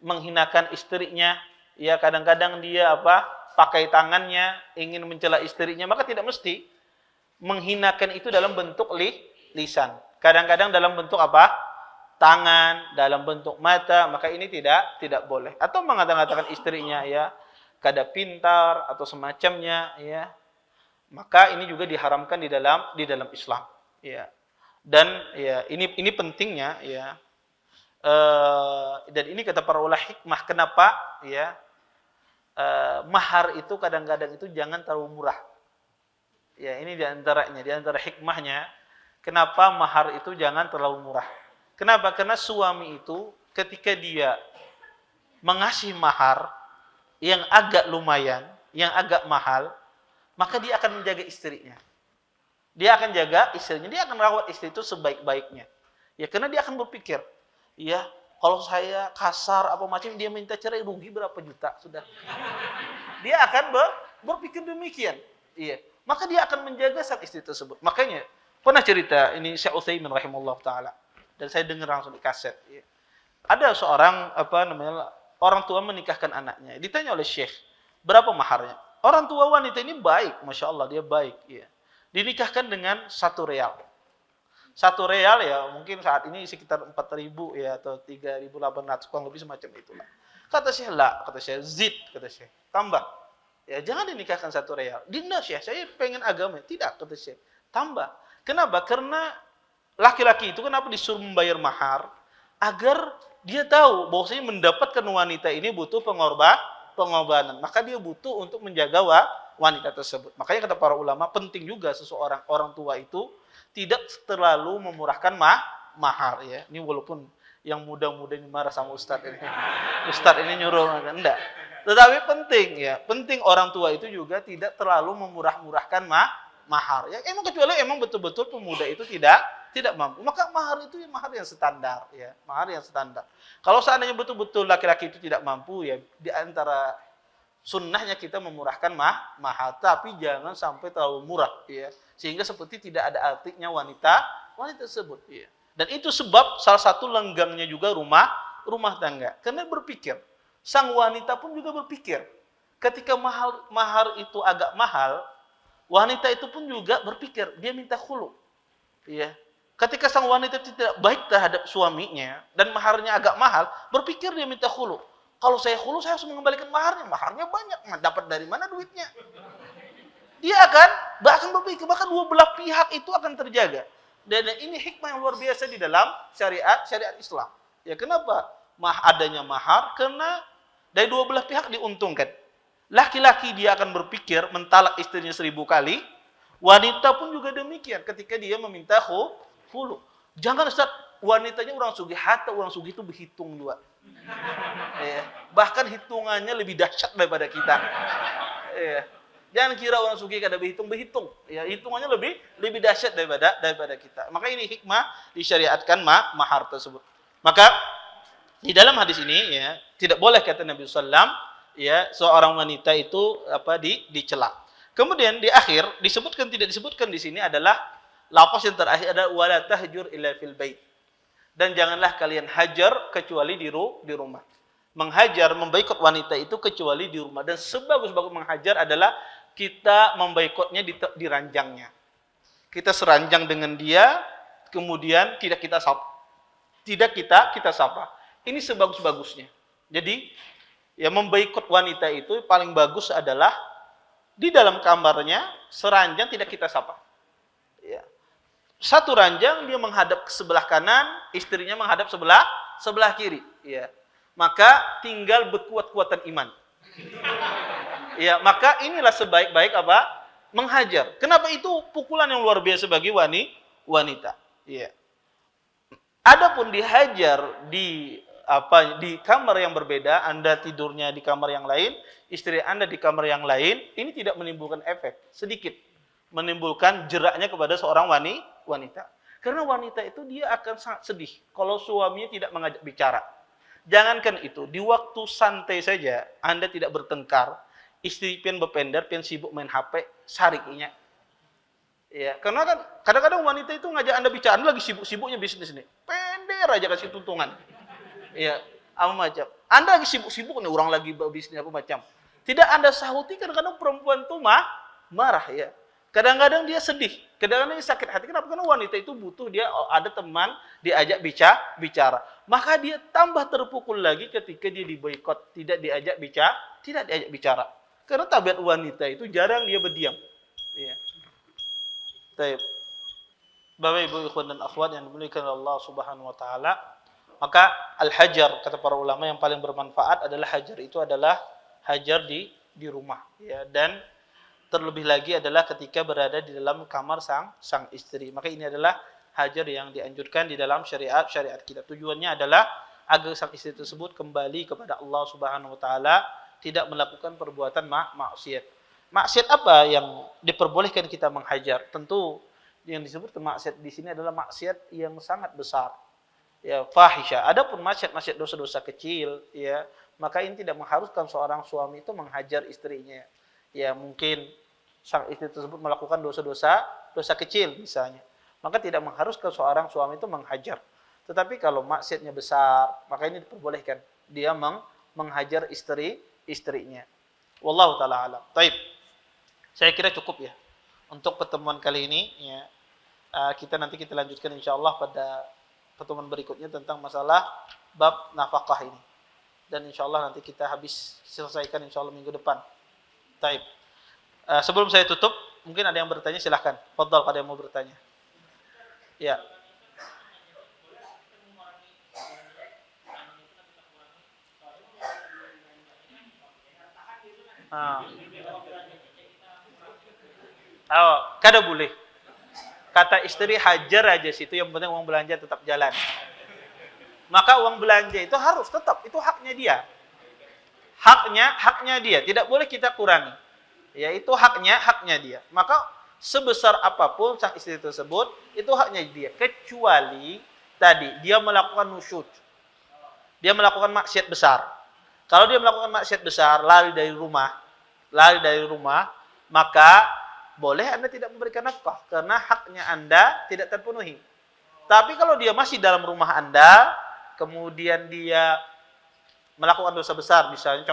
menghinakan istrinya. Ya, kadang-kadang dia pakai tangannya ingin mencela istrinya, maka tidak mesti menghinakan itu dalam bentuk lisan. Kadang-kadang dalam bentuk apa? Tangan, dalam bentuk mata, maka ini tidak boleh. Atau mengatakan istrinya ya kada pintar atau semacamnya ya. Maka ini juga diharamkan di dalam Islam ya. Dan ya ini pentingnya ya. Dan ini kata para ulama hikmah kenapa ya mahar itu kadang-kadang itu jangan terlalu murah. Ya, ini di antara hikmahnya kenapa mahar itu jangan terlalu murah. Kenapa? Karena suami itu ketika dia mengasih mahar yang agak lumayan, yang agak mahal, maka dia akan menjaga istrinya. Dia akan jaga istrinya, dia akan rawat istri itu sebaik-baiknya. Ya, karena dia akan berpikir, ya, kalau saya kasar apa macam dia minta cerai rugi berapa juta sudah. Dia akan berpikir demikian. Iya. Maka dia akan menjaga sang istri tersebut. Makanya pernah cerita ini Syekh Utsaimin rahimahullah taala dan saya dengar langsung di kaset. Iya. Ada seorang orang tua menikahkan anaknya. Ditanya oleh Syekh, berapa maharnya? Orang tua wanita ini baik, masya Allah dia baik. Iya. Dinikahkan dengan 1 real. 1 real ya mungkin saat ini sekitar 4.000 ya atau 3.800 kurang lebih semacam itulah. Kata Syekh, kata Syekh, zid, kata Syekh, tambah. Ya jangan dinikahkan 1 real. Dinda Syekh, saya pengen agama. Tidak, kata Syekh, tambah. Kenapa? Karena laki-laki itu kenapa disuruh membayar mahar? Agar dia tahu bahwasanya mendapatkan wanita ini butuh pengorbanan. Maka dia butuh untuk menjaga wanita tersebut. Makanya kata para ulama penting juga seseorang orang tua itu tidak terlalu memurahkan mahar ya. Ini walaupun yang muda-muda ini marah sama Ustadz ini. Ustadz ini nyuruh enggak. Tetapi penting ya, penting orang tua itu juga tidak terlalu memurah-murahkan mahar. Ya emang kecuali emang betul-betul pemuda itu tidak mampu. Maka mahar itu mahar yang standar ya, mahar yang standar. Kalau seandainya betul-betul laki-laki itu tidak mampu ya di antara sunnahnya kita memurahkan mahar, tapi jangan sampai terlalu murah ya. Sehingga seperti tidak ada artinya wanita tersebut ya. Dan itu sebab salah satu lenggangnya juga rumah tangga. Karena berpikir sang wanita pun juga berpikir, ketika mahar itu agak mahal, wanita itu pun juga berpikir, dia minta khulu. Ya. Ketika sang wanita tidak baik terhadap suaminya, dan maharnya agak mahal, berpikir dia minta khulu. Kalau saya khulu, saya harus mengembalikan maharnya banyak, dapat dari mana duitnya? Dia akan bahkan berpikir, bahkan dua belah pihak itu akan terjaga. Dan ini hikmah yang luar biasa di dalam syariat Islam. Ya kenapa? Adanya mahar, karena dari dua belah pihak diuntungkan. Laki-laki dia akan berpikir mentalak istrinya 1000 kali. Wanita pun juga demikian ketika dia meminta khulu. Jangan Ustaz, wanitanya orang sugih, hatta orang sugih itu berhitung juga. Ya. Bahkan hitungannya lebih dahsyat daripada kita. Ya. Jangan kira orang sugih kada berhitung. Ya, hitungannya lebih dahsyat daripada kita. Maka ini hikmah disyariatkan mahar tersebut. Maka di dalam hadis ini ya tidak boleh kata Nabi sallam ya seorang wanita itu dicela. Kemudian di akhir tidak disebutkan di sini adalah lafaz yang terakhir adalah wala tahjur illa fil bait. Dan janganlah kalian hajar kecuali di rumah. Menghajar, memboikot wanita itu kecuali di rumah. Dan sebagus-bagus menghajar adalah kita memboikotnya di ranjangnya. Kita seranjang dengan dia, kemudian tidak kita sapa. Ini sebagus-bagusnya. Jadi, ya memboikot wanita itu paling bagus adalah di dalam kamarnya seranjang tidak kita sapa. Ya. Satu ranjang dia menghadap ke sebelah kanan, istrinya menghadap sebelah kiri. Ya. Maka tinggal berkuat-kuatan iman. Ya, maka inilah sebaik-baik menghajar. Kenapa itu pukulan yang luar biasa bagi wanita. Ya. Adapun dihajar di kamar yang berbeda, Anda tidurnya di kamar yang lain, istri Anda di kamar yang lain, ini tidak menimbulkan efek sedikit, menimbulkan jeraknya kepada seorang wanita. Karena wanita itu dia akan sangat sedih kalau suaminya tidak mengajak bicara. Jangankan itu, di waktu santai saja Anda tidak bertengkar, istri pian berpender, pian sibuk main HP, sarikinya. Ya, karena kan kadang-kadang wanita itu ngajak Anda bicara, Anda lagi sibuk-sibuknya bisnis ini. Pender aja kasih tuntungan. Ya, apa macam. Anda lagi sibuk-sibuk nih, orang lagi bisnis apa macam. Tidak Anda sahuti, kadang-kadang perempuan itu marah ya. Kadang-kadang dia sedih Kadang-kadang sakit hati. Kenapa? Karena wanita itu butuh dia ada teman diajak bicara. Maka dia tambah terpukul lagi ketika dia diboikot, tidak diajak bicara. Karena tabiat wanita itu jarang dia berdiam. Iya. Baik. Bapak Ibu ikhwan dan akhwat yang dimuliakan Allah Subhanahu wa taala, maka al-hajar kata para ulama yang paling bermanfaat adalah hajar itu adalah hajar di rumah ya, dan terlebih lagi adalah ketika berada di dalam kamar sang istri. Maka ini adalah hajar yang dianjurkan di dalam syariat kita. Tujuannya adalah agar sang istri tersebut kembali kepada Allah Subhanahu wa taala, tidak melakukan perbuatan maksiat. Maksiat apa yang diperbolehkan kita menghajar? Tentu yang disebut maksiat di sini adalah maksiat yang sangat besar. Ya, fahisha. Adapun maksiat dosa-dosa kecil, ya, maka ini tidak mengharuskan seorang suami itu menghajar istrinya. Ya, mungkin sang istri tersebut melakukan dosa kecil misalnya, maka tidak mengharuskan seorang suami itu menghajar. Tetapi kalau maksiatnya besar, maka ini diperbolehkan dia menghajar istrinya. Wallahu taala alam. Baik. Saya kira cukup ya untuk pertemuan kali ini ya. Nanti kita lanjutkan insyaallah pada pertemuan berikutnya tentang masalah bab nafkah ini. Dan insyaallah nanti kita selesaikan insyaallah minggu depan. Baik. Sebelum saya tutup, mungkin ada yang bertanya, silahkan. Fadhal, ada yang mau bertanya. Ya. Kada boleh. Kata istri hajar aja situ, yang penting uang belanja tetap jalan. Maka uang belanja itu harus tetap, itu haknya dia. Haknya dia, tidak boleh kita kurangi. Ya, itu haknya dia. Maka sebesar apapun sang istri tersebut, itu haknya dia. Kecuali tadi dia melakukan nusyud. Dia melakukan maksiat besar. Kalau dia melakukan maksiat besar, lari dari rumah, maka boleh Anda tidak memberikan nafkah karena haknya Anda tidak terpenuhi. Tapi kalau dia masih dalam rumah Anda, kemudian dia melakukan dosa besar, misalnya,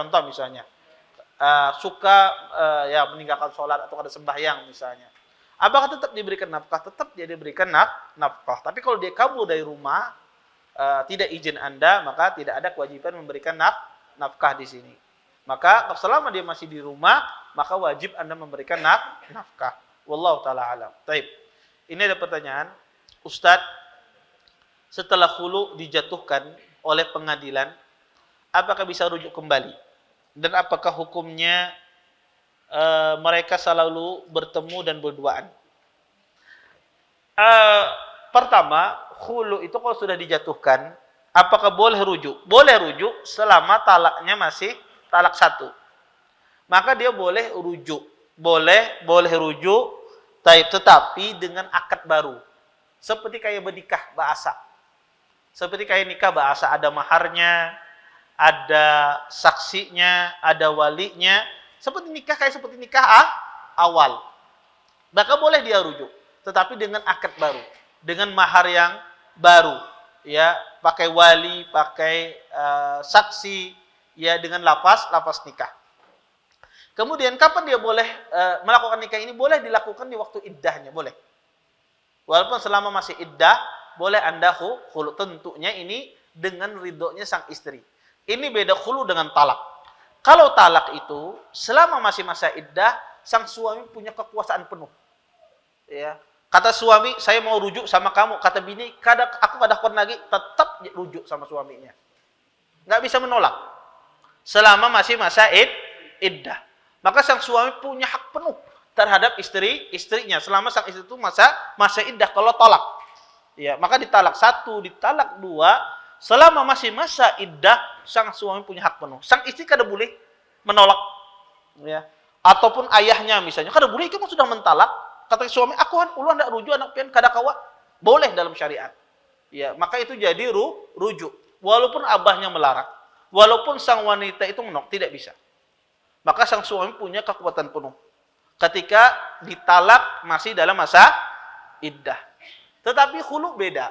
ya meninggalkan sholat atau ada sembahyang misalnya, apakah tetap diberikan nafkah? Tetap dia diberikan nafkah. Tapi kalau dia kabur dari rumah, tidak izin Anda, maka tidak ada kewajiban memberikan nafkah di sini. Maka selama dia masih di rumah, maka wajib Anda memberikan nafkah. Wallahu taala alam. Baik. Ini ada pertanyaan, Ustadz, setelah khulu dijatuhkan oleh pengadilan, apakah bisa rujuk kembali? Dan apakah hukumnya mereka selalu bertemu dan berduaan? Pertama, khulu itu kalau sudah dijatuhkan, apakah boleh rujuk? Boleh rujuk selama talaknya masih talak satu. Maka dia boleh rujuk. Boleh rujuk, tetapi dengan akad baru. Seperti kayak bernikah bahasa. Seperti kayak nikah bahasa, ada maharnya, ada saksinya, ada walinya, seperti nikah awal. Maka boleh dia rujuk, tetapi dengan akad baru, dengan mahar yang baru, ya, pakai wali, pakai saksi, ya, dengan lafaz nikah. Kemudian kapan dia boleh melakukan nikah ini? Boleh dilakukan di waktu iddahnya, boleh. Walaupun selama masih iddah, boleh Anda khulu. Tentunya ini dengan ridhonya sang istri. Ini beda khulu dengan talak. Kalau talak itu selama masih masa iddah, sang suami punya kekuasaan penuh. Ya. Kata suami, saya mau rujuk sama kamu. Kata bini, aku kada kuat lagi, tetap rujuk sama suaminya. Nggak bisa menolak. Selama masih masa iddah. Maka sang suami punya hak penuh terhadap istrinya selama sang istri itu masa iddah. Kalau talak, ya, maka ditalak satu, ditalak dua, selama masih masa iddah, sang suami punya hak penuh. Sang istri kada boleh menolak, ya. Ataupun ayahnya misalnya, kada boleh, kamu sudah mentalak, kata suami, aku kan uluan ndak rujuk anak pian kada kawa. Boleh dalam syariat. Ya, maka itu jadi rujuk. Walaupun abahnya melarang, walaupun sang wanita itu menolak, tidak bisa. Maka sang suami punya kekuatan penuh ketika ditalak masih dalam masa iddah. Tetapi khulu beda.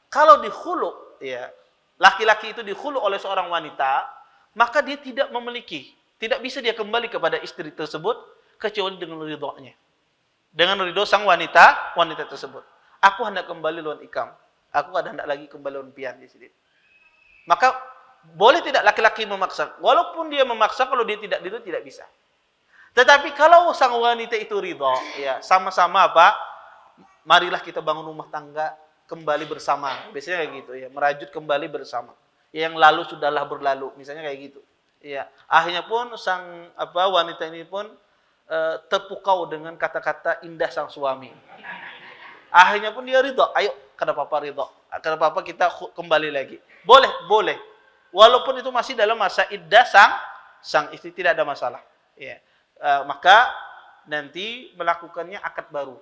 Kalau di khulu, ya, laki-laki itu di khulu oleh seorang wanita, maka dia tidak memiliki, tidak bisa dia kembali kepada istri tersebut kecuali dengan ridhonya. dengan ridho sang wanita tersebut. Aku hendak kembali lawan ikam. Aku ada hendak lagi kembali lawan pian di sini. Maka boleh tidak laki-laki memaksa. Walaupun dia memaksa, kalau dia tidak ridho tidak bisa. Tetapi kalau sang wanita itu ridho, ya sama-sama apa? Marilah kita bangun rumah tangga kembali bersama. Biasanya kayak gitu ya, merajut kembali bersama. Yang lalu sudahlah berlalu, misalnya kayak gitu. Ya, akhirnya pun sang wanita ini pun terpukau dengan kata-kata indah sang suami. Akhirnya pun dia ridho. Ayo, kata papa ridho. Kata papa kita kembali lagi. Boleh, boleh. Walaupun itu masih dalam masa iddah sang istri, tidak ada masalah. Ya. Maka nanti melakukannya akad baru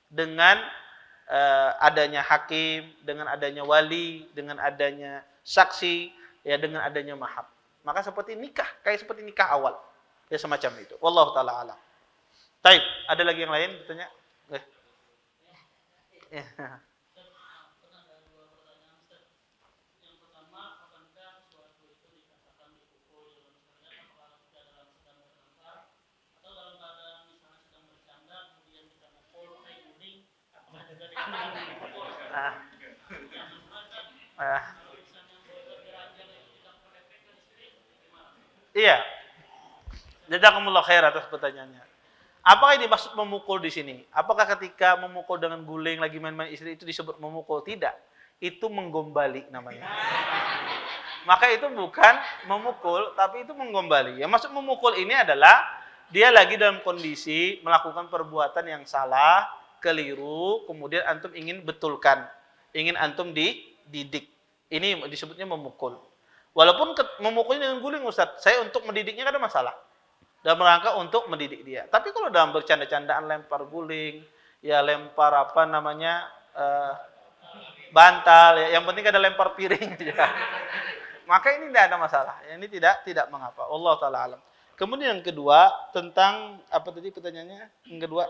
dengan adanya hakim, dengan adanya wali, dengan adanya saksi, ya dengan adanya mahar. Maka seperti nikah, kayak seperti nikah awal. Ya semacam itu. Wallahu taala alam. Baik, ada lagi yang lain bertanya? Ya. Iya. Jazakumullah khair atas pertanyaannya. Apakah ini maksud memukul di sini? Apakah ketika memukul dengan guling lagi main-main istri itu disebut memukul? Tidak. Itu menggombali namanya. Maka itu bukan memukul, tapi itu menggombali. Yang maksud memukul ini adalah dia lagi dalam kondisi melakukan perbuatan yang salah, keliru, kemudian antum ingin betulkan, ingin antum dididik. Ini disebutnya memukul. Walaupun memukulnya dengan guling, Ustaz, saya untuk mendidiknya kan ada masalah. Dalam rangka untuk mendidik dia. Tapi kalau dalam bercanda-candaan lempar guling, ya lempar bantal, ya yang penting ada lempar piring aja. Maka ini tidak ada masalah. Ini tidak mengapa. Allah taala alam. Kemudian yang kedua tentang apa tadi pertanyaannya? Yang kedua,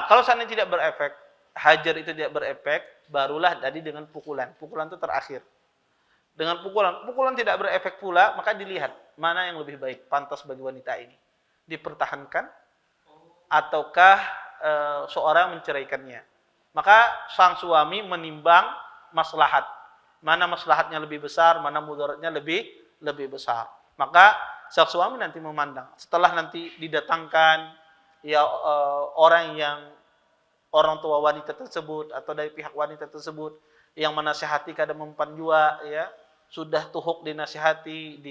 kalau seandainya tidak berefek, hajar itu tidak berefek, barulah tadi dengan pukulan. Pukulan itu terakhir. Dengan pukulan tidak berefek pula, maka dilihat mana yang lebih baik, pantas bagi wanita ini. Dipertahankan ataukah seorang menceraikannya. Maka sang suami menimbang maslahat. Mana maslahatnya lebih besar, mana mudaratnya lebih besar. Maka sang suami nanti memandang. Setelah nanti didatangkan ya orang tua wanita tersebut atau dari pihak wanita tersebut yang menasihati kadang mempan jua, ya sudah tuhuk dinasihati,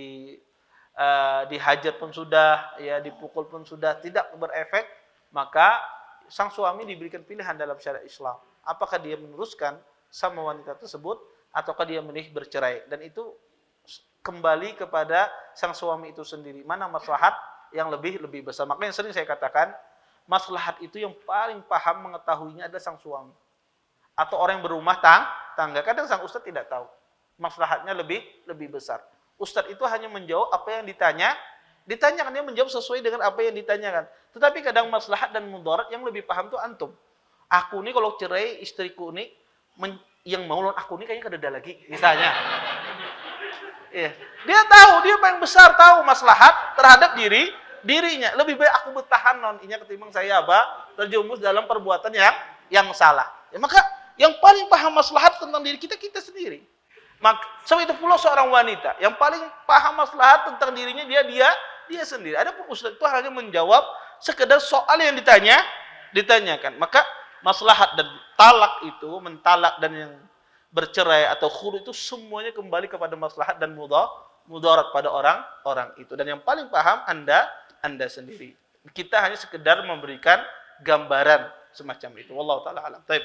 dihajar pun sudah, ya dipukul pun sudah tidak berefek, maka sang suami diberikan pilihan dalam syariat Islam. Apakah dia meneruskan sama wanita tersebut ataukah dia memilih bercerai, dan itu kembali kepada sang suami itu sendiri. Mana maslahat yang lebih besar. Makanya sering saya katakan, maslahat itu yang paling paham mengetahuinya adalah sang suami atau orang yang berumah tangga. Kadang sang ustadz tidak tahu. Maslahatnya lebih besar. Ustadz itu hanya menjawab apa yang ditanyakan, dia menjawab sesuai dengan apa yang ditanyakan. Tetapi kadang maslahat dan mudarat yang lebih paham itu antum. Aku nih kalau cerai, istriku nih yang mau lawan aku nih kayaknya kededa lagi, misalnya. Iya. Dia tahu, dia paling besar tahu maslahat terhadap dirinya. Lebih baik aku bertahan noninya ketimbang saya terjumus dalam perbuatan yang salah. Ya, maka yang paling paham maslahat tentang diri kita sendiri. Sebab itu pula seorang wanita yang paling paham maslahat tentang dirinya dia sendiri. Adapun ustaz itu hanya menjawab sekedar soal yang ditanyakan. Maka maslahat dan talak itu, mentalak dan yang bercerai atau khulu itu semuanya kembali kepada maslahat dan mudarat pada orang itu. Dan yang paling paham Anda sendiri. Kita hanya sekedar memberikan gambaran semacam itu. Wallahu taala alam. Baik.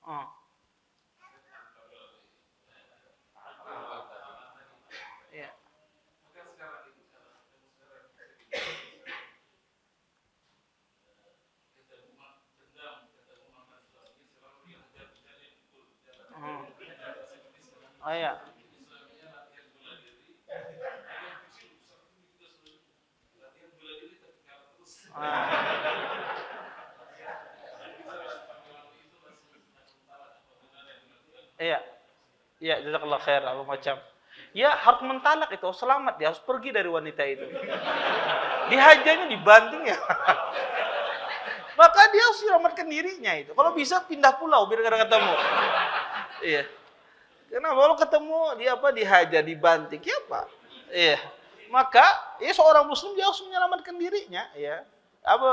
Oh. Iya. Oh. Oh iya. Ah. Iya. Iya, jazakallah khair apa macam. Ya harus mentalak itu, selamat dia harus pergi dari wanita itu. Dihajarnya dibanting ya. Maka dia harus selamatkan dirinya itu. Kalau bisa pindah pulau biar gak ada ketemu. Iya. Karena kalau ketemu dia apa dihajar, dibanting, ya apa? Iya. Maka ya seorang muslim dia harus menyelamatkan dirinya, ya. Apa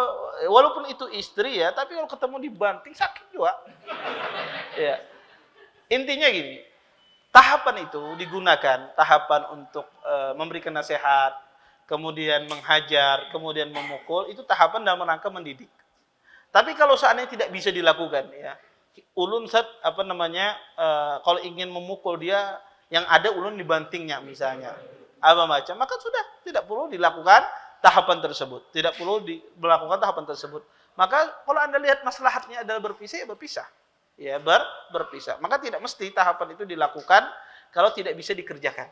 walaupun itu istri ya, tapi kalau ketemu dibanting sakit juga. Ya. Intinya gini, tahapan itu digunakan tahapan untuk memberikan nasihat, kemudian menghajar, kemudian memukul, itu tahapan dalam rangka mendidik. Tapi kalau seandainya tidak bisa dilakukan ya, ulun kalau ingin memukul dia yang ada ulun dibantingnya misalnya. Apa macam, maka sudah tidak perlu dilakukan tahapan tersebut. Tidak perlu melakukan tahapan tersebut. Maka kalau Anda lihat maslahatnya adalah berpisah, ya berpisah. Ya, berpisah. Maka tidak mesti tahapan itu dilakukan kalau tidak bisa dikerjakan.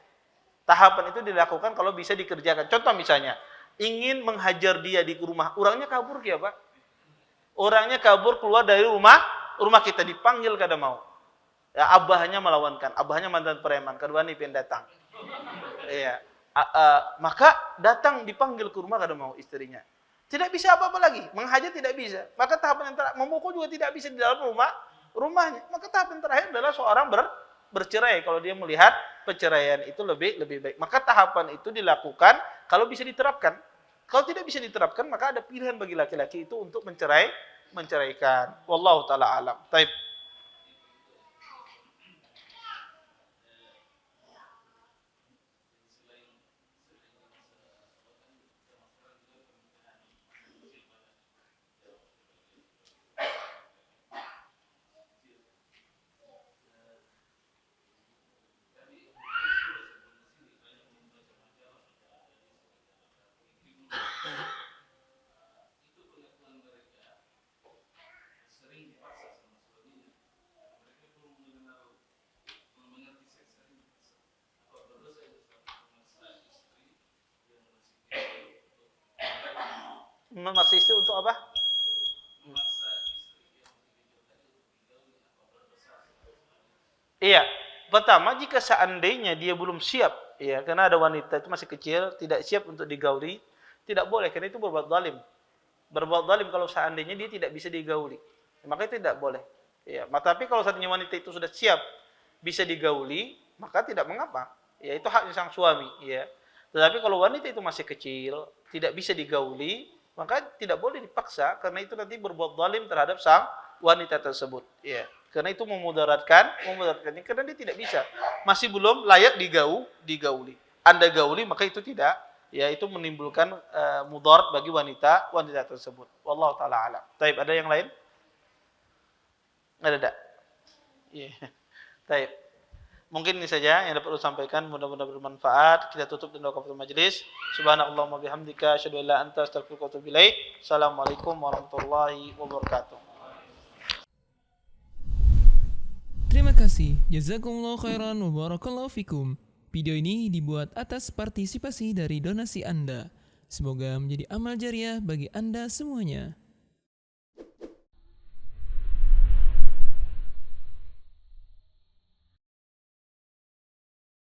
Tahapan itu dilakukan kalau bisa dikerjakan. Contoh misalnya, ingin menghajar dia di rumah, orangnya kabur ya, Pak. Orangnya kabur keluar dari rumah kita dipanggil kada mau. Ya, abahnya melawankan, abahnya mantan preman, kedua nih pendatang. Iya. Maka datang dipanggil ke rumah kada mau istrinya. Tidak bisa apa-apa lagi, menghajar tidak bisa. Maka tahapan yang terakhir, memukul juga tidak bisa di dalam rumahnya. Maka tahapan terakhir adalah seorang bercerai kalau dia melihat perceraian itu lebih baik. Maka tahapan itu dilakukan kalau bisa diterapkan. Kalau tidak bisa diterapkan, maka ada pilihan bagi laki-laki itu untuk menceraikan. Wallahu taala alam. Taib. Memaksa istri untuk apa? Iya. Pertama, jika seandainya dia belum siap, ya, karena ada wanita itu masih kecil, tidak siap untuk digauli, tidak boleh, karena itu berbuat zalim. Berbuat zalim kalau seandainya dia tidak bisa digauli. Maka itu tidak boleh. Ya, tapi kalau seandainya wanita itu sudah siap bisa digauli, maka tidak mengapa. Ya, itu haknya sang suami, ya. Tetapi kalau wanita itu masih kecil, tidak bisa digauli, maka tidak boleh dipaksa karena itu nanti berbuat zalim terhadap sang wanita tersebut, ya. Karena itu memudaratkannya karena dia tidak bisa, masih belum layak digauli. Anda gauli maka itu tidak, ya, itu menimbulkan mudarat bagi wanita tersebut. Wallahu taala alam. Taib, ada yang lain? Ada tak? Iya. Taib. Mungkin ini saja yang dapat saya sampaikan, mudah-mudahan bermanfaat. Kita tutup dengan doa kafaratul majelis. Subhanakallahumma bihamdika asyhadu an la ilaha illa anta astaghfiruka wa atubu ilaik. Assalamualaikum warahmatullahi wabarakatuh. Terima kasih. Jazakumullah khairan wa barakallahu fikum. Video ini dibuat atas partisipasi dari donasi Anda. Semoga menjadi amal jariah bagi Anda semuanya.